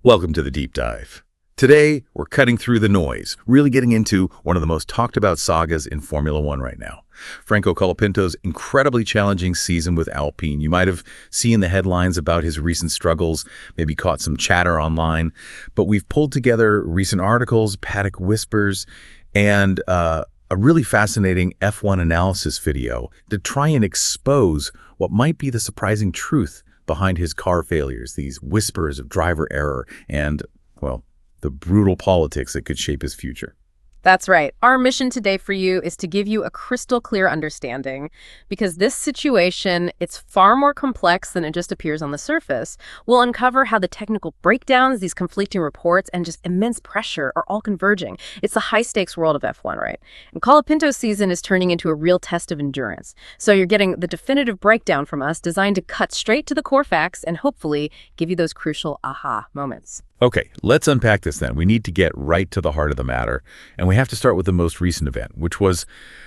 Welcome to the Deep Dive. Today, we're cutting through the noise, really getting into one of the most talked about sagas in Formula One right now. Franco Colapinto's incredibly challenging season with Alpine. You might have seen the headlines about his recent struggles, maybe caught some chatter online, but we've pulled together recent articles, paddock whispers, and a really fascinating F1 analysis video to try and expose what might be the surprising truth behind his car failures, these whispers of driver error and, well, the brutal politics that could shape his future. That's right. Our mission today for you is to give you a crystal clear understanding, because this situation, it's far more complex than it just appears on the surface. We'll uncover how the technical breakdowns, these conflicting reports, and just immense pressure are all converging. It's the high-stakes world of F1, right? And Colapinto's season is turning into a real test of endurance. So you're getting the definitive breakdown from us, designed to cut straight to the core facts and hopefully give you those crucial aha moments. Okay, let's unpack this then. We need to get right to the heart of the matter, and we have to start with the most recent event, which was,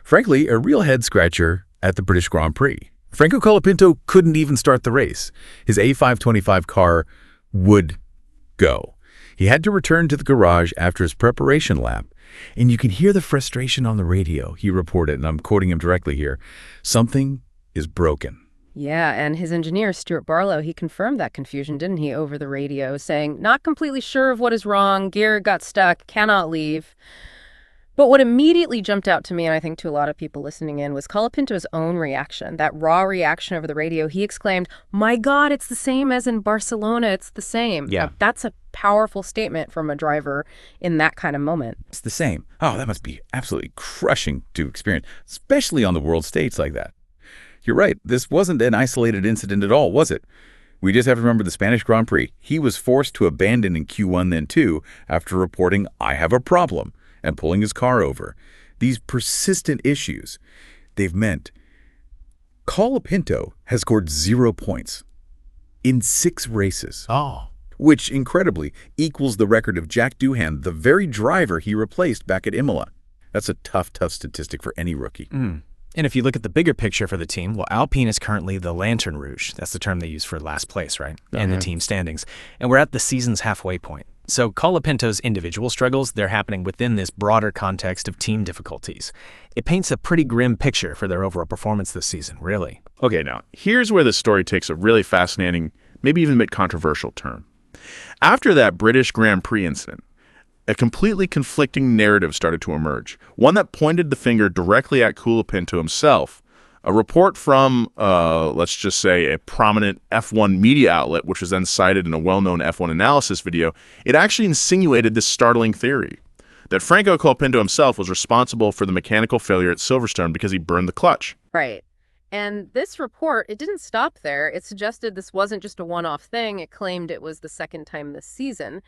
frankly, a real head-scratcher at the British Grand Prix. Franco Colapinto couldn't even start the race. His A525 car would go. He had to return to the garage after his preparation lap, and you can hear the frustration on the radio. He reported, and I'm quoting him directly here, "Something is broken." Yeah, and his engineer, Stuart Barlow, he confirmed that confusion, didn't he, over the radio, saying, not completely sure of what is wrong, gear got stuck, cannot leave. But what immediately jumped out to me, and I think to a lot of people listening in, was Colapinto's own reaction, that raw reaction over the radio. He exclaimed, "My God, it's the same as in Barcelona, it's the same." Yeah. Now, that's a powerful statement from a driver in that kind of moment. It's the same. Oh, that must be absolutely crushing to experience, especially on the world stage like that. You're right. This wasn't an isolated incident at all, was it? We just have to remember the Spanish Grand Prix. He was forced to abandon in Q1 then 2 after reporting, "I have a problem," and pulling his car over. These persistent issues, they've meant Colapinto has scored 0 points in 6 races. Oh. Which, incredibly, equals the record of Jack Doohan, the very driver he replaced back at Imola. That's a tough statistic for any rookie. And if you look at the bigger picture for the team, well, Alpine is currently the Lantern Rouge. That's the term they use for last place, right? In the team standings. And we're at the season's halfway point. So Colapinto's individual struggles, they're happening within this broader context of team difficulties. It paints a pretty grim picture for their overall performance this season, really. Okay, now, here's where the story takes a really fascinating, maybe even a bit controversial turn. After that British Grand Prix incident, a completely conflicting narrative started to emerge, one that pointed the finger directly at Colapinto himself. A report from, let's just say, a prominent F1 media outlet, which was then cited in a well-known F1 analysis video, it actually insinuated this startling theory, that Franco Colapinto himself was responsible for the mechanical failure at Silverstone because he burned the clutch. Right. And this report, it didn't stop there. It suggested this wasn't just a one-off thing. It claimed it was the second time this season.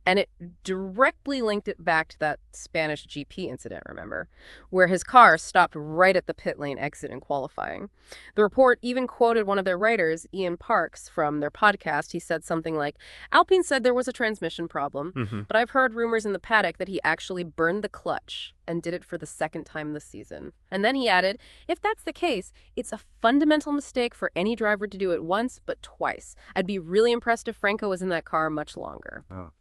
And it directly linked it back to that Spanish GP incident, remember, where his car stopped right at the pit lane exit in qualifying. The report even quoted one of their writers, Ian Parks, from their podcast. He said something like, "Alpine said there was a transmission problem, but I've heard rumors in the paddock that he actually burned the clutch and did it for the second time this season." And then he added, "If that's the case, it's a fundamental mistake for any driver to do it once, but twice. I'd be really impressed if Franco was in that car much longer." Oh.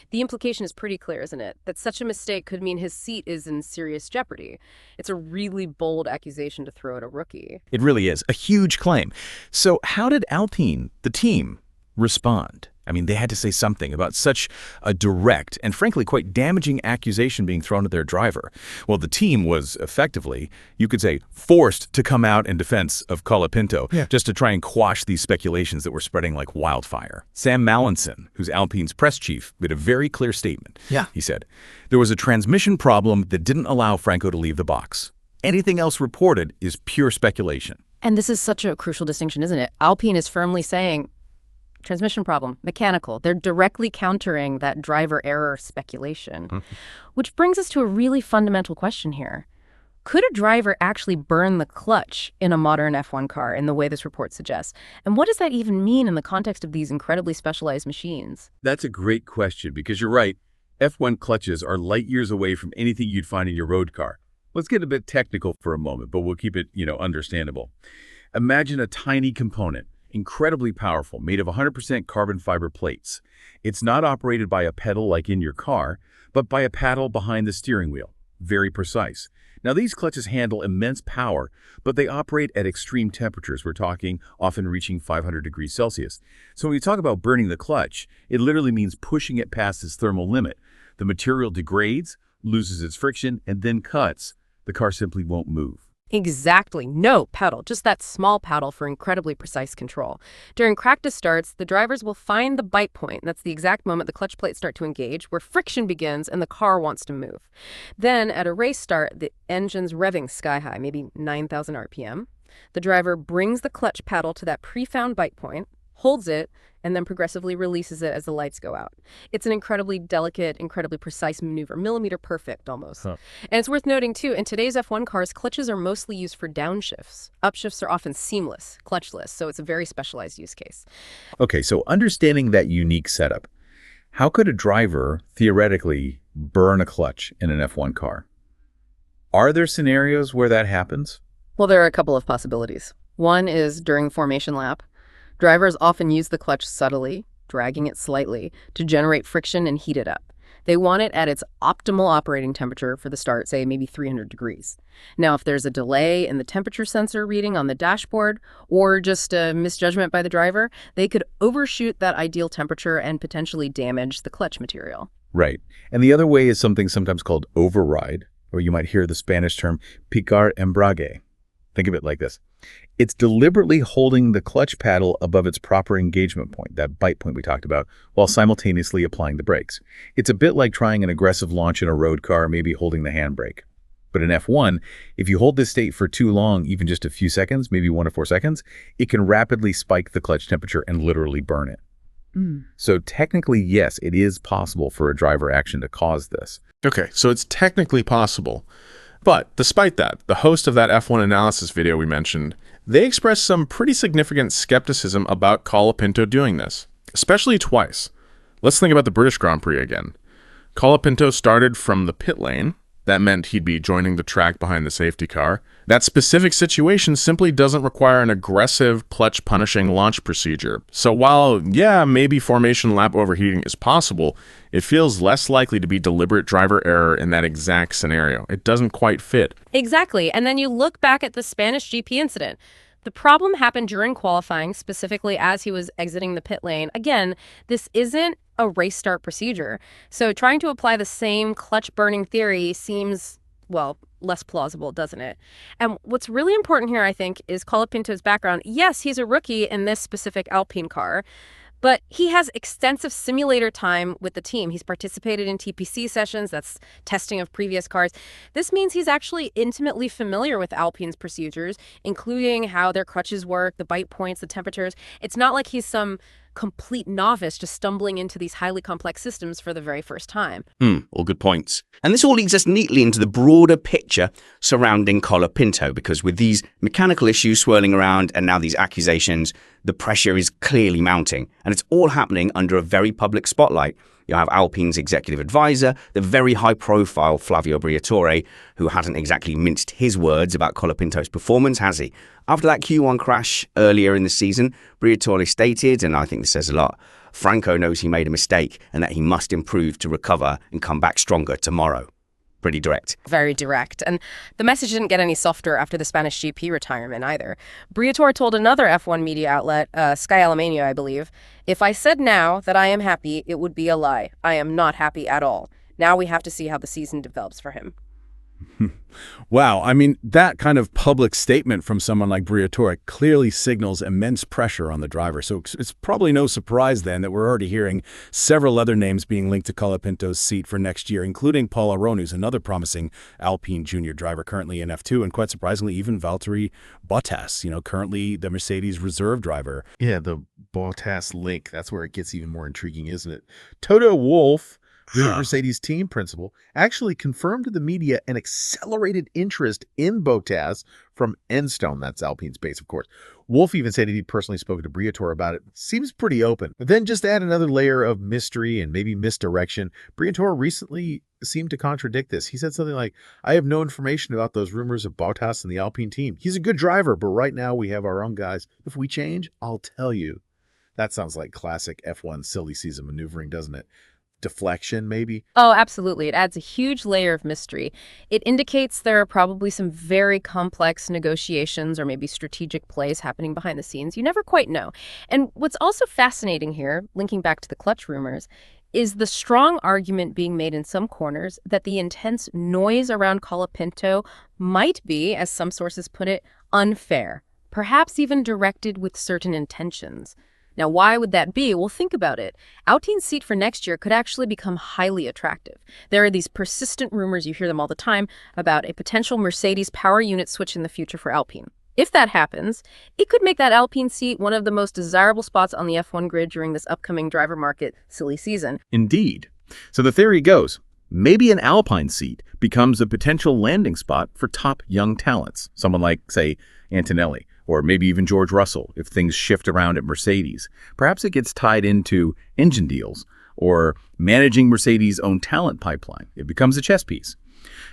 The implication is pretty clear, isn't it? That such a mistake could mean his seat is in serious jeopardy. It's a really bold accusation to throw at a rookie. It really is. A huge claim. So how did Alpine, the team, respond? I mean, they had to say something about such a direct and frankly quite damaging accusation being thrown at their driver. Well, the team was effectively, you could say, forced to come out in defense of Colapinto just to try and quash these speculations that were spreading like wildfire. Sam Mallinson, who's Alpine's press chief, made a very clear statement. Yeah. He said, "There was a transmission problem that didn't allow Franco to leave the box. Anything else reported is pure speculation." And this is such a crucial distinction, isn't it? Alpine is firmly saying, transmission problem, mechanical. They're directly countering that driver error speculation. Which brings us to a really fundamental question here. Could a driver actually burn the clutch in a modern F1 car in the way this report suggests? And what does that even mean in the context of these incredibly specialized machines? That's a great question because you're right. F1 clutches are light years away from anything you'd find in your road car. Let's get a bit technical for a moment, but we'll keep it, understandable. Imagine a tiny component, Incredibly powerful, made of 100% carbon fiber plates. It's not operated by a pedal like in your car, but by a paddle behind the steering wheel. Very precise. Now, these clutches handle immense power, but they operate at extreme temperatures. We're talking often reaching 500 degrees Celsius. So when we talk about burning the clutch, it literally means pushing it past its thermal limit. The material degrades, loses its friction, and then cuts. The car simply won't move. Exactly. No pedal, just that small paddle for incredibly precise control. During practice starts, the drivers will find the bite point. That's the exact moment the clutch plates start to engage, where friction begins and the car wants to move. Then, at a race start, the engine's revving sky high, maybe 9,000 RPM. The driver brings the clutch paddle to that pre-found bite point, holds it, and then progressively releases it as the lights go out. It's an incredibly delicate, incredibly precise maneuver, millimeter perfect almost. And it's worth noting, too, in today's F1 cars, clutches are mostly used for downshifts. Upshifts are often seamless, clutchless, so it's a very specialized use case. Okay, so understanding that unique setup, how could a driver theoretically burn a clutch in an F1 car? Are there scenarios where that happens? Well, there are a couple of possibilities. One is during the formation lap. Drivers often use the clutch subtly, dragging it slightly, to generate friction and heat it up. They want it at its optimal operating temperature for the start, say maybe 300 degrees. Now, if there's a delay in the temperature sensor reading on the dashboard, or just a misjudgment by the driver, they could overshoot that ideal temperature and potentially damage the clutch material. Right. And the other way is something sometimes called override, or you might hear the Spanish term picar embrague. Think of it like this. It's deliberately holding the clutch paddle above its proper engagement point, that bite point we talked about, while simultaneously applying the brakes. It's a bit like trying an aggressive launch in a road car, maybe holding the handbrake. But in F1, if you hold this state for too long, even just a few seconds, maybe 1 to 4 seconds, it can rapidly spike the clutch temperature and literally burn it. So technically, yes, it is possible for a driver action to cause this. Okay, so it's technically possible. But despite that, the host of that F1 analysis video we mentioned, they expressed some pretty significant skepticism about Colapinto doing this, especially twice. Let's think about the British Grand Prix again. Colapinto started from the pit lane. That meant he'd be joining the track behind the safety car. That specific situation simply doesn't require an aggressive clutch-punishing launch procedure. So while, yeah, maybe formation lap overheating is possible, it feels less likely to be deliberate driver error in that exact scenario. It doesn't quite fit. Exactly. And then you look back at the Spanish GP incident. The problem happened during qualifying, specifically as he was exiting the pit lane. Again, this isn't a race start procedure. So trying to apply the same clutch burning theory seems, well, less plausible, doesn't it? And what's really important here, I think, is Colapinto's background. Yes, he's a rookie in this specific Alpine car, but he has extensive simulator time with the team. He's participated in TPC sessions, that's testing of previous cars. This means he's actually intimately familiar with Alpine's procedures, including how their clutches work, the bite points, the temperatures. It's not like he's some complete novice just stumbling into these highly complex systems for the very first time. All good points. And this all leads us neatly into the broader picture surrounding Colapinto, because with these mechanical issues swirling around and now these accusations, the pressure is clearly mounting. And it's all happening under a very public spotlight. You have Alpine's executive advisor, the very high-profile Flavio Briatore, who hasn't exactly minced his words about Colapinto's performance, has he? After that Q1 crash earlier in the season, Briatore stated, and I think this says a lot, Franco knows he made a mistake and that he must improve to recover and come back stronger tomorrow. Pretty direct. Very direct. And the message didn't get any softer after the Spanish GP retirement either. Briatore told another F1 media outlet, Sky Alemania, I believe, "If I said now that I am happy, it would be a lie. I am not happy at all. Now we have to see how the season develops for him." Wow. I mean, that kind of public statement from someone like Briatore clearly signals immense pressure on the driver. So it's probably no surprise then that we're already hearing several other names being linked to Colapinto's seat for next year, including Paul Aron, who's another promising Alpine junior driver currently in F2, and quite surprisingly, even Valtteri Bottas, currently the Mercedes reserve driver. Yeah, the Bottas link, that's where it gets even more intriguing, isn't it? Toto Wolff The Mercedes team principal actually confirmed to the media an accelerated interest in Bottas from Enstone. That's Alpine's base, of course. Wolff even said he'd personally spoken to Briatore about it. Seems pretty open. But then just add another layer of mystery and maybe misdirection. Briatore recently seemed to contradict this. He said something like, I have no information about those rumors of Bottas and the Alpine team. He's a good driver, but right now we have our own guys. If we change, I'll tell you. That sounds like classic F1 silly season maneuvering, doesn't it? Deflection, maybe? Oh, absolutely. It adds a huge layer of mystery. It indicates there are probably some very complex negotiations or maybe strategic plays happening behind the scenes. You never quite know. And what's also fascinating here, linking back to the clutch rumors, is the strong argument being made in some corners that the intense noise around Colapinto might be, as some sources put it, unfair, perhaps even directed with certain intentions. Now, why would that be? Well, think about it. Alpine's seat for next year could actually become highly attractive. There are these persistent rumors, you hear them all the time, about a potential Mercedes power unit switch in the future for Alpine. If that happens, it could make that Alpine seat one of the most desirable spots on the F1 grid during this upcoming driver market silly season. Indeed. So the theory goes, maybe an Alpine seat becomes a potential landing spot for top young talents, someone like, say, Antonelli, or maybe even George Russell, if things shift around at Mercedes. Perhaps it gets tied into engine deals or managing Mercedes' own talent pipeline. It becomes a chess piece.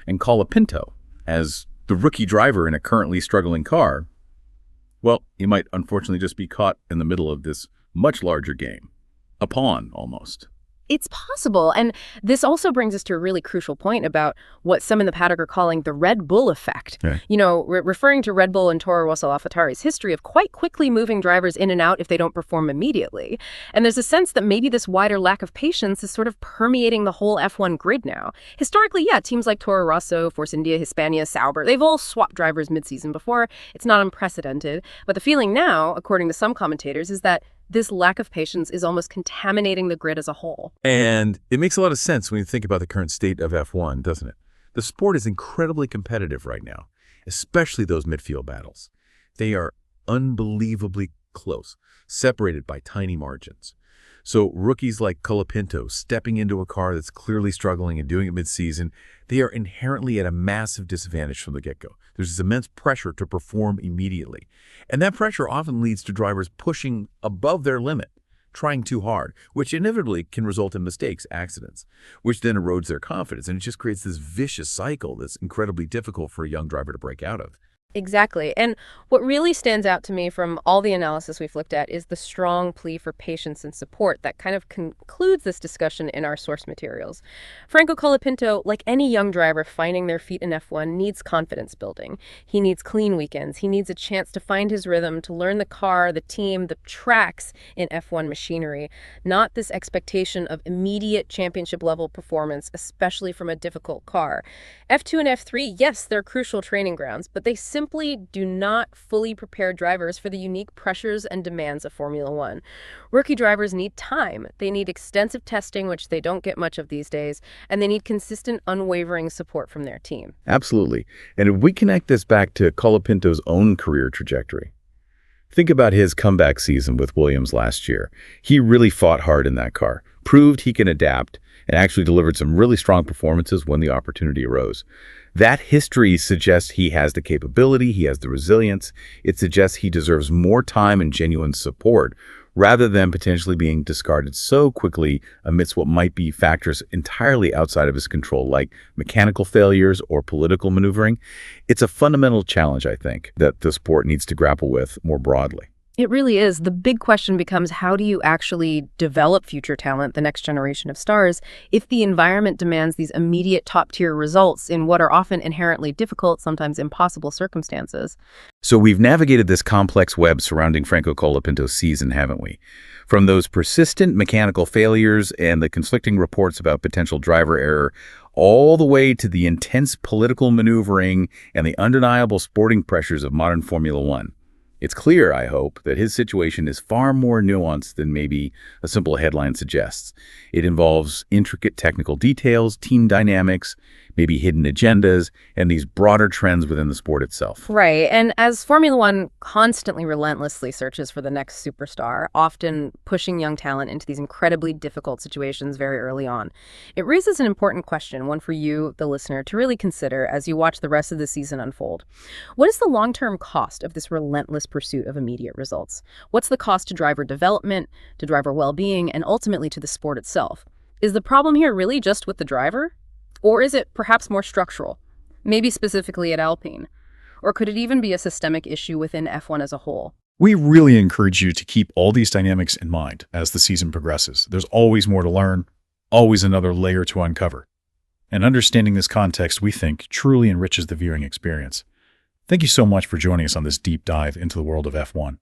And Colapinto, as the rookie driver in a currently struggling car, well, he might unfortunately just be caught in the middle of this much larger game. A pawn, almost. It's possible. And this also brings us to a really crucial point about what some in the paddock are calling the Red Bull effect. Okay. You know, referring to Red Bull and Toro Rosso AlphaTauri's history of quite quickly moving drivers in and out if they don't perform immediately. And there's a sense that maybe this wider lack of patience is sort of permeating the whole F1 grid now. Historically, yeah, teams like Toro Rosso, Force India, Hispania, Sauber, they've all swapped drivers mid-season before. It's not unprecedented. But the feeling now, according to some commentators, is that this lack of patience is almost contaminating the grid as a whole. And it makes a lot of sense when you think about the current state of F1, doesn't it? The sport is incredibly competitive right now, especially those midfield battles. They are unbelievably close, separated by tiny margins. So rookies like Colapinto stepping into a car that's clearly struggling and doing it mid-season, they are inherently at a massive disadvantage from the get-go. There's this immense pressure to perform immediately. And that pressure often leads to drivers pushing above their limit, trying too hard, which inevitably can result in mistakes, accidents, which then erodes their confidence. And it just creates this vicious cycle that's incredibly difficult for a young driver to break out of. Exactly. And what really stands out to me from all the analysis we've looked at is the strong plea for patience and support that kind of concludes this discussion in our source materials. Franco Colapinto, like any young driver finding their feet in F1, needs confidence building. He needs clean weekends. He needs a chance to find his rhythm, to learn the car, the team, the tracks in F1 machinery, not this expectation of immediate championship-level performance, especially from a difficult car. F2 and F3, yes, they're crucial training grounds, but they simply do not fully prepare drivers for the unique pressures and demands of Formula One. Rookie drivers need time. They need extensive testing, which they don't get much of these days, and they need consistent, unwavering support from their team. Absolutely. And if we connect this back to Colapinto's own career trajectory, think about his comeback season with Williams last year. He really fought hard in that car, proved he can adapt, and actually delivered some really strong performances when the opportunity arose. That history suggests he has the capability, he has the resilience. It suggests he deserves more time and genuine support rather than potentially being discarded so quickly amidst what might be factors entirely outside of his control, like mechanical failures or political maneuvering. It's a fundamental challenge, I think, that the sport needs to grapple with more broadly. It really is. The big question becomes, how do you actually develop future talent, the next generation of stars, if the environment demands these immediate top-tier results in what are often inherently difficult, sometimes impossible circumstances? So we've navigated this complex web surrounding Franco Colapinto's season, haven't we? From those persistent mechanical failures and the conflicting reports about potential driver error, all the way to the intense political maneuvering and the undeniable sporting pressures of modern Formula One. It's clear, I hope, that his situation is far more nuanced than maybe a simple headline suggests. It involves intricate technical details, team dynamics, maybe hidden agendas, and these broader trends within the sport itself. Right. And as Formula One constantly relentlessly searches for the next superstar, often pushing young talent into these incredibly difficult situations very early on, it raises an important question, one for you, the listener, to really consider as you watch the rest of the season unfold. What is the long-term cost of this relentless pursuit of immediate results? What's the cost to driver development, to driver well-being, and ultimately to the sport itself? Is the problem here really just with the driver? Or is it perhaps more structural, maybe specifically at Alpine? Or could it even be a systemic issue within F1 as a whole? We really encourage you to keep all these dynamics in mind as the season progresses. There's always more to learn, always another layer to uncover. And understanding this context, we think, truly enriches the viewing experience. Thank you so much for joining us on this deep dive into the world of F1.